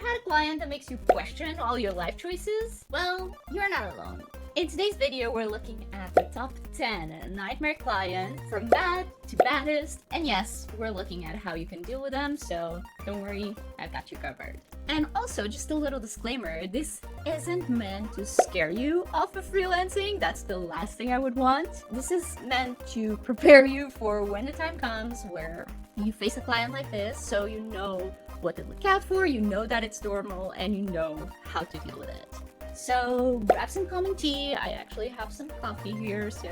had a client that makes you question all your life choices? Well, you're not alone. In today's video, we're looking at the top 10 nightmare clients, from bad to baddest, and yes, we're looking at how you can deal with them, so don't worry, I've got you covered. And also, just a little disclaimer, this isn't meant to scare you off of freelancing. That's the last thing I would want. This is meant to prepare you for when the time comes where you face a client like this, so you know what to look out for, you know that it's normal, and you know how to deal with it. So grab some common tea. I actually have some coffee here, so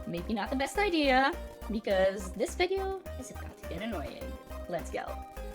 maybe not the best idea because this video is about to get annoying. Let's go.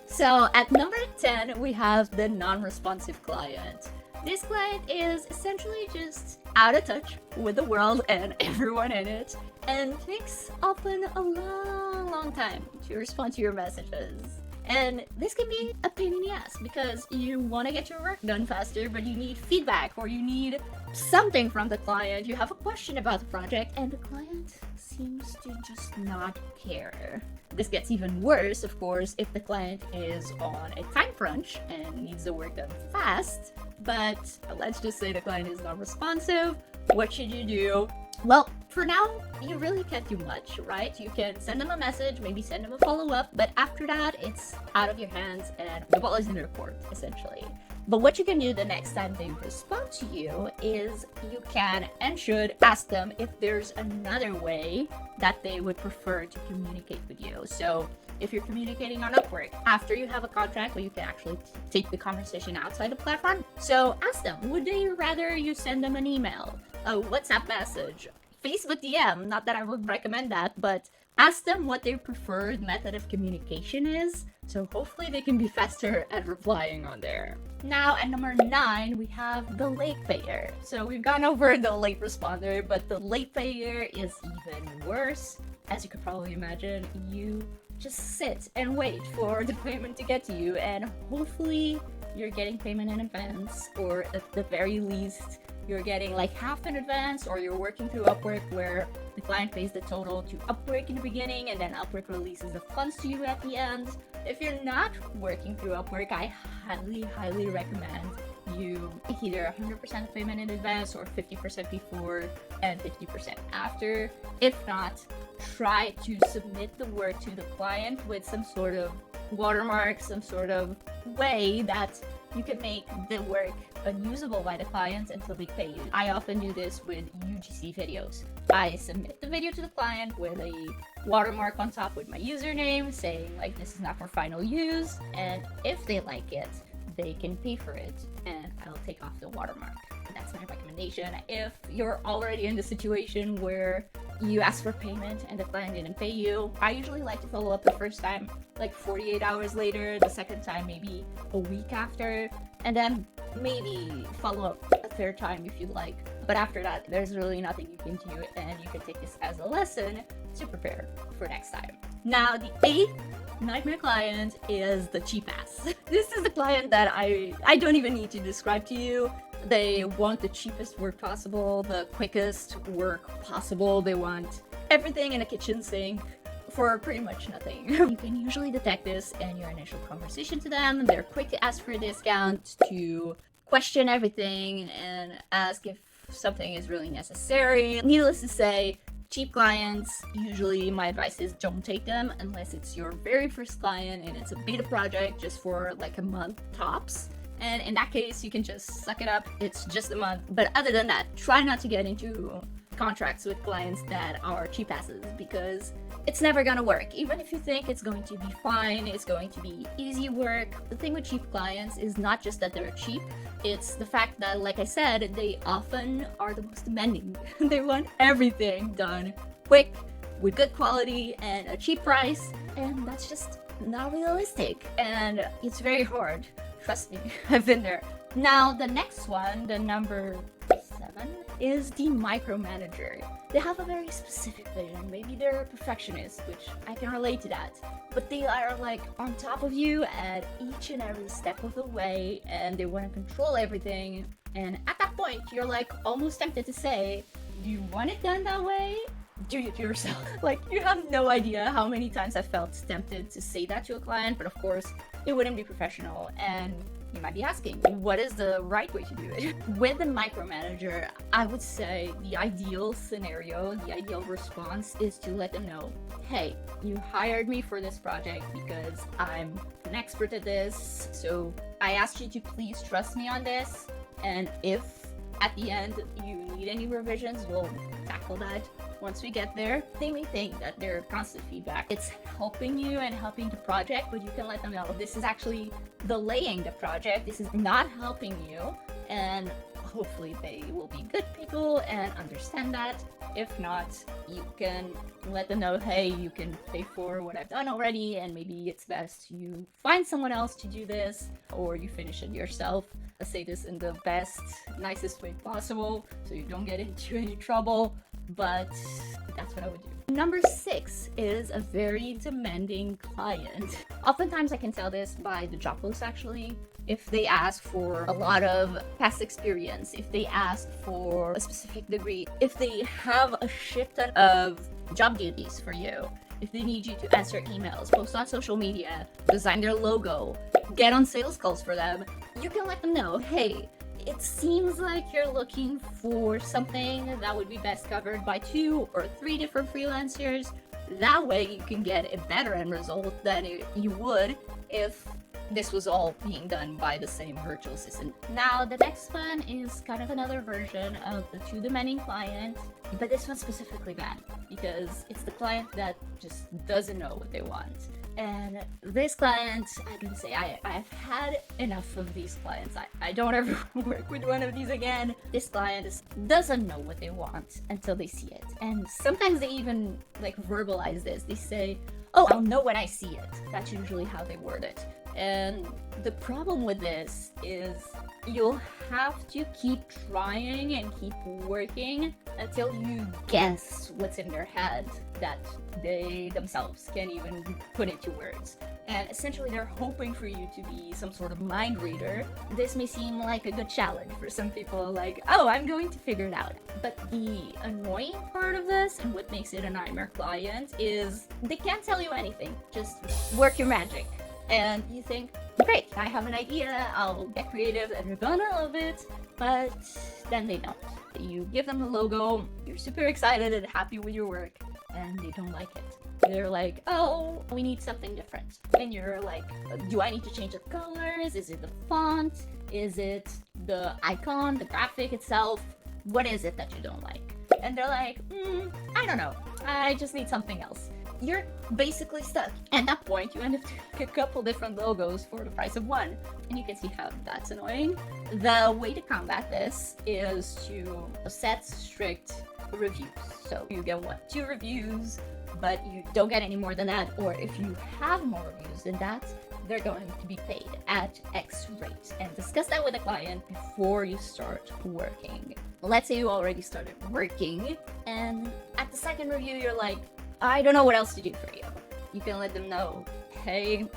So at number 10, we have the non-responsive client. This client is essentially just out of touch with the world and everyone in it, and takes often a long time to respond to your messages. And this can be a pain in the ass because you want to get your work done faster, but you need feedback or you need something from the client. You have a question about the project and the client seems to just not care. This gets even worse, of course, if the client is on a time crunch and needs the work done fast. But let's just say the client is not responsive. What should you do? Well, for now, you really can't do much, right? You can send them a message, maybe send them a follow-up, but after that, it's out of your hands and the ball is in their court, essentially. But what you can do the next time they respond to you is you can and should ask them if there's another way that they would prefer to communicate with you. So if you're communicating on Upwork, after you have a contract where you can actually take the conversation outside the platform, so ask them, would they rather you send them an email, a WhatsApp message, Facebook DM? Not that I would recommend that, but ask them what their preferred method of communication is, so hopefully they can be faster at replying on there. Now at number 9, we have the late payer. So we've gone over the late responder, but the late payer is even worse. As you could probably imagine, you just sit and wait for the payment to get to you, and hopefully you're getting payment in advance, or at the very least you're getting like half in advance, or you're working through Upwork where the client pays the total to Upwork in the beginning and then Upwork releases the funds to you at the end. If you're not working through Upwork, I highly recommend you either 100% payment in advance or 50% before and 50% after. If not, try to submit the work to the client with some sort of watermark, some sort of way that you can make the work unusable by the client until they pay you. I often do this with UGC videos. I submit the video to the client with a watermark on top with my username saying like this is not for final use, and if they like it, they can pay for it and I'll take off the watermark. That's my recommendation. If you're already in the situation where you ask for payment and the client didn't pay you, I usually like to follow up the first time like 48 hours later, the second time maybe a week after, and then maybe follow up a third time if you'd like. But after that, there's really nothing you can do, and you can take this as a lesson to prepare for next time. Now, the 8th nightmare client is the cheap ass. This is the client that I don't even need to describe to you. They want the cheapest work possible, the quickest work possible. They want everything in a kitchen sink for pretty much nothing. You can usually detect this in your initial conversation to them. They're quick to ask for a discount, to question everything, and ask if something is really necessary. Needless to say, cheap clients, usually my advice is don't take them unless it's your very first client and it's a beta project just for like a month tops. And in that case, you can just suck it up. It's just a month. But other than that, try not to get into contracts with clients that are cheap asses because it's never gonna work. Even if you think it's going to be fine, it's going to be easy work. The thing with cheap clients is not just that they're cheap, it's the fact that, like I said, they often are the most demanding. They want everything done quick, with good quality, and a cheap price, and that's just not realistic. And it's very hard. Trust me, I've been there. Now, the next one, the number 7, is the micromanager. They have a very specific vision. Maybe they're a perfectionist, which I can relate to that. But they are like on top of you at each and every step of the way, and they want to control everything. And at that point, you're like almost tempted to say, do you want it done that way? Do it yourself. Like, you have no idea how many times I felt tempted to say that to a client, but of course, it wouldn't be professional. And You might be asking, what is the right way to do it? With the micromanager, I would say the ideal scenario, the ideal response is to let them know, hey, you hired me for this project because I'm an expert at this, so I ask you to please trust me on this, and if at the end you need any revisions, we'll tackle that once we get there. They may think that their constant feedback, it's helping you and helping the project, but you can let them know this is actually delaying the project, this is not helping you, and hopefully they will be good people and understand that. If not, you can let them know, hey, you can pay for what I've done already, and maybe it's best you find someone else to do this, or you finish it yourself. I say this in the best, nicest way possible, so you don't get into any trouble, but that's what I would do. Number 6 is a very demanding client. Oftentimes I can tell this by the job posts actually. If they ask for a lot of past experience, if they ask for a specific degree, if they have a shit ton of job duties for you, if they need you to answer emails, post on social media, design their logo, get on sales calls for them, you can let them know, hey, it seems like you're looking for something that would be best covered by 2 or 3 different freelancers. That way you can get a better end result than you would if this was all being done by the same virtual assistant. Now, the next one is kind of another version of the too demanding client, but this one's specifically bad because it's the client that just doesn't know what they want. And this client, I can say I've had enough of these clients. I don't ever work with one of these again. This client doesn't know what they want until they see it. And sometimes they even like verbalize this. They say, oh, I'll know when I see it. That's usually how they word it. And the problem with this is you'll have to keep trying and keep working until you guess what's in their head that they themselves can't even put into words. And essentially they're hoping for you to be some sort of mind reader. This may seem like a good challenge for some people, like, oh, I'm going to figure it out. But the annoying part of this, and what makes it a nightmare client, is they can't tell you anything. Just work your magic. And you think, great, I have an idea, I'll get creative and you're gonna love it, but then they don't. You give them the logo, you're super excited and happy with your work, and they don't like it. They're like, oh, we need something different. And you're like, do I need to change the colors? Is it the font? Is it the icon, the graphic itself? What is it that you don't like? And they're like, I don't know, I just need something else. You're basically stuck. At that point, you end up doing a couple different logos for the price of one. And you can see how that's annoying. The way to combat this is to set strict reviews. So you get 2 reviews, but you don't get any more than that. Or if you have more reviews than that, they're going to be paid at X rate. And discuss that with the client before you start working. Let's say you already started working, and at the second review, you're like, I don't know what else to do for you. You can let them know, hey,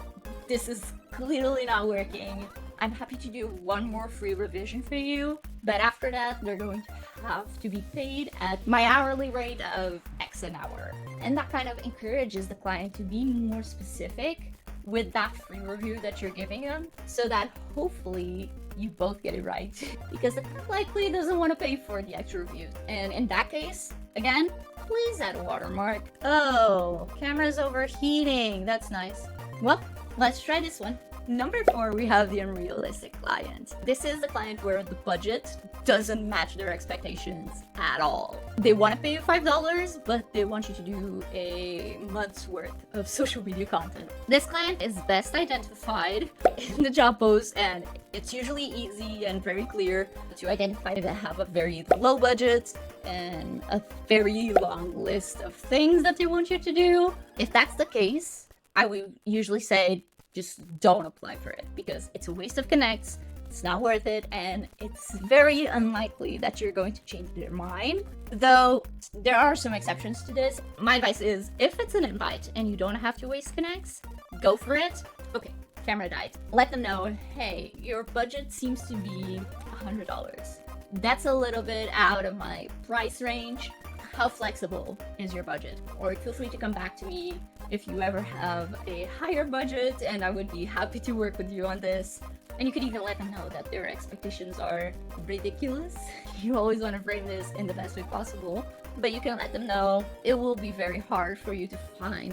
this is clearly not working. I'm happy to do one more free revision for you, but after that, they're going to have to be paid at my hourly rate of X an hour. And that kind of encourages the client to be more specific with that free review that you're giving them, so that hopefully you both get it right. Because the client likely doesn't want to pay for the extra reviews. And in that case, again, please add a watermark. Oh, camera's overheating. That's nice. Well, let's try this one. Number 4, we have the unrealistic client. This is the client where the budget doesn't match their expectations at all. They want to pay you $5, but they want you to do a month's worth of social media content. This client is best identified in the job post, and it's usually easy and very clear to identify that have a very low budget and a very long list of things that they want you to do. If that's the case, I would usually say, just don't apply for it because it's a waste of connects, it's not worth it, and it's very unlikely that you're going to change their mind. Though there are some exceptions to this. My advice is, if it's an invite and you don't have to waste connects, go for it. Okay, camera died. Let them know, hey, your budget seems to be $100. That's a little bit out of my price range. How flexible is your budget? Or feel free to come back to me if you ever have a higher budget, and I would be happy to work with you on this. And you could even let them know that their expectations are ridiculous. You always want to frame this in the best way possible, but you can let them know it will be very hard for you to find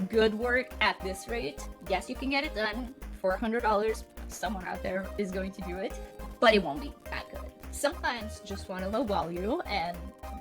good work at this rate. Yes, you can get it done for $100. Someone out there is going to do it, but it won't be that good. Some clients just want to lowball you, and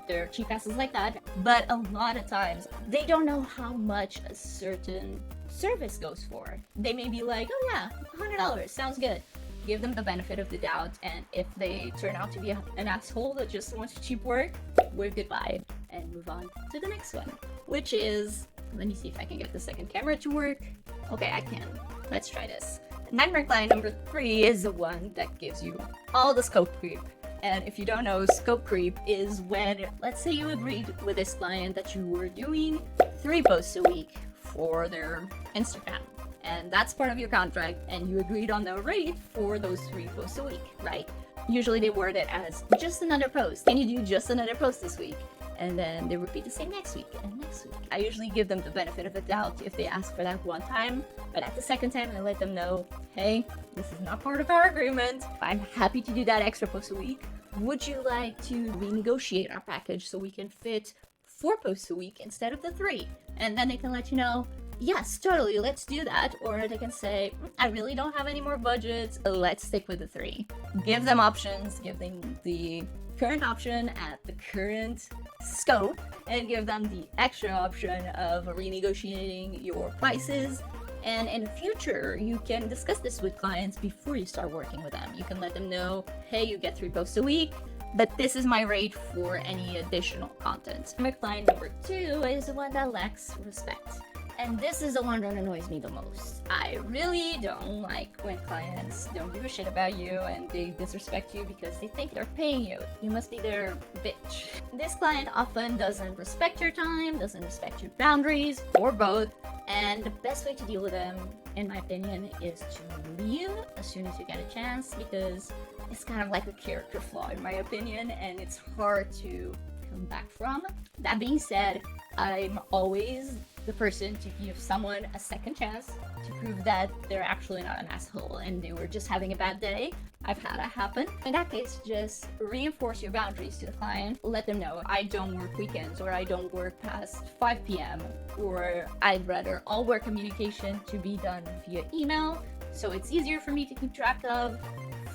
they're cheap asses like that, but a lot of times they don't know how much a certain service goes for. They may be like, oh yeah, $100 sounds good. Give them the benefit of the doubt, and if they turn out to be an asshole that just wants cheap work, wave goodbye and move on to the next one, which is, let me see if I can get the second camera to work. Okay, I can. Let's try this. Nightmare client number 3 is the one that gives you all the scope creep. And if you don't know, scope creep is when, let's say you agreed with this client that you were doing 3 posts a week for their Instagram. And that's part of your contract, and you agreed on the rate for those 3 posts a week, right? Usually they word it as just another post. Can you do just another post this week? And then they repeat the same next week and next week. I usually give them the benefit of the doubt if they ask for that one time, but at the second time I let them know, hey, this is not part of our agreement. I'm happy to do that extra post a week. Would you like to renegotiate our package so we can fit 4 posts a week instead of the 3? And then they can let you know, yes, totally, let's do that. Or they can say, I really don't have any more budget, let's stick with the 3. Give them options, give them the current option at the current scope, and give them the extra option of renegotiating your prices. And in the future, you can discuss this with clients before you start working with them. You can let them know, hey, you get 3 posts a week, but this is my rate for any additional content. My client number 2 is the one that lacks respect. And this is the one that annoys me the most. I really don't like when clients don't give a shit about you and they disrespect you because they think they're paying you. You must be their bitch. This client often doesn't respect your time, doesn't respect your boundaries, or both. And the best way to deal with them, in my opinion, is to leave as soon as you get a chance, because it's kind of like a character flaw in my opinion, and it's hard to come back from. That being said, I'm always the person to give someone a second chance to prove that they're actually not an asshole and they were just having a bad day. I've had that happen. In that case, just reinforce your boundaries to the client. Let them know, I don't work weekends, or I don't work past 5 p.m. or I'd rather all work communication to be done via email, so it's easier for me to keep track of.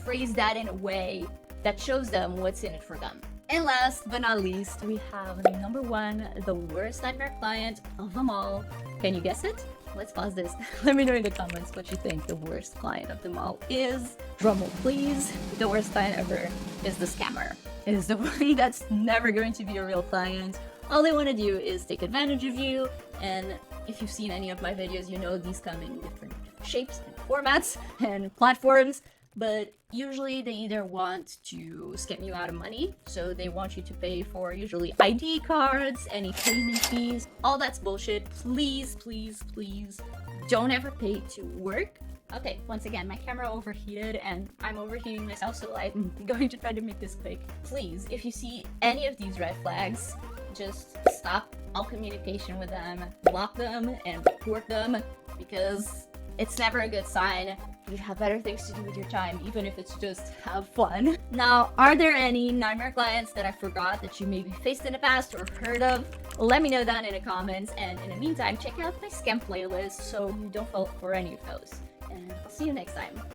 Phrase that in a way that shows them what's in it for them. And last but not least, we have number 1, the worst nightmare client of them all. Can you guess it? Let's pause this. Let me know in the comments what you think the worst client of them all is. Drumroll please. The worst client ever is the scammer. It is the one that's never going to be a real client. All they want to do is take advantage of you, and if you've seen any of my videos, you know these come in different shapes and formats and platforms. But usually they either want to scam you out of money, so they want you to pay for usually ID cards, any payment fees. All that's bullshit. Please, please, please don't ever pay to work. Okay, once again, my camera overheated and I'm overheating myself, so I'm going to try to make this quick. Please, if you see any of these red flags, just stop all communication with them, block them, and report them, because it's never a good sign. You have better things to do with your time, even if it's just have fun. Now, are there any nightmare clients that I forgot that you maybe faced in the past or heard of? Let me know down in the comments, and in the meantime, check out my scam playlist so you don't fall for any of those. And I'll see you next time.